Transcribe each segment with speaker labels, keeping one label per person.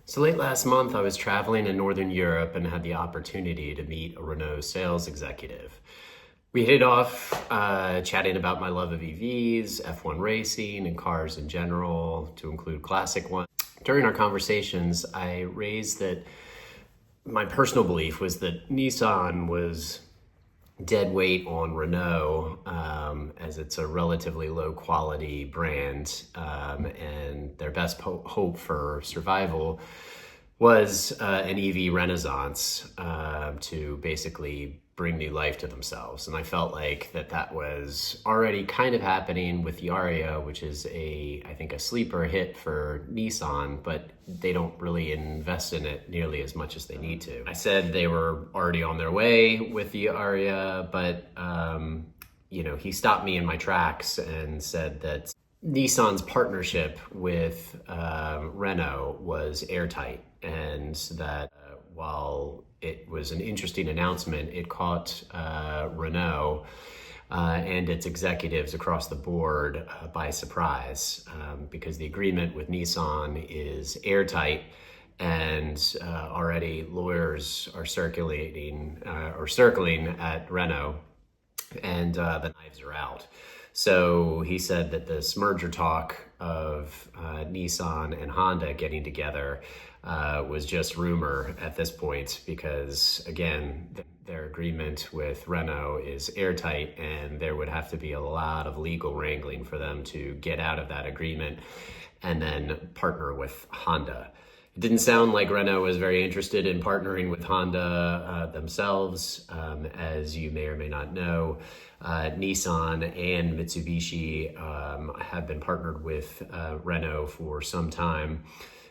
Speaker 1: So late last month, I was traveling in Northern Europe and had the opportunity to meet a Renault sales executive. We hit it off chatting about my love of EVs, F1 racing, and cars in general, to include classic ones. During our conversations, I raised that my personal belief was that Nissan was dead weight on Renault, as it's a relatively low quality brand, and their best hope for survival was an EV renaissance, to basically bring new life to themselves. And I felt like that was already kind of happening with the Aria, which is I think a sleeper hit for Nissan, but they don't really invest in it nearly as much as they need to. I said they were already on their way with the Aria, but he stopped me in my tracks and said that Nissan's partnership with Renault was airtight, and that while it was an interesting announcement, it caught Renault and its executives across the board by surprise, because the agreement with Nissan is airtight, and already lawyers are circling at Renault, and the knives are out. So he said that this merger talk of Nissan and Honda getting together was just rumor at this point, because again, their agreement with Renault is airtight, and there would have to be a lot of legal wrangling for them to get out of that agreement and then partner with Honda. It didn't sound like Renault was very interested in partnering with Honda themselves. As you may or may not know, Nissan and Mitsubishi have been partnered with Renault for some time.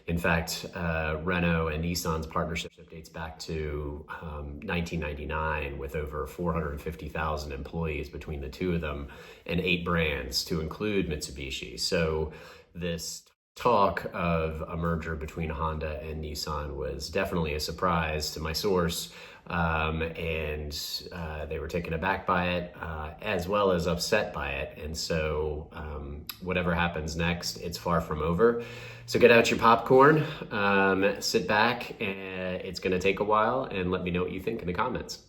Speaker 1: In fact, Renault and Nissan's partnership dates back to 1999, with over 450,000 employees between the two of them and 8 brands to include Mitsubishi. So this talk of a merger between Honda and Nissan was definitely a surprise to my source, and they were taken aback by it, as well as upset by it. And so whatever happens next, it's far from over. So get out your popcorn, sit back, and it's going to take a while, and let me know what you think in the comments.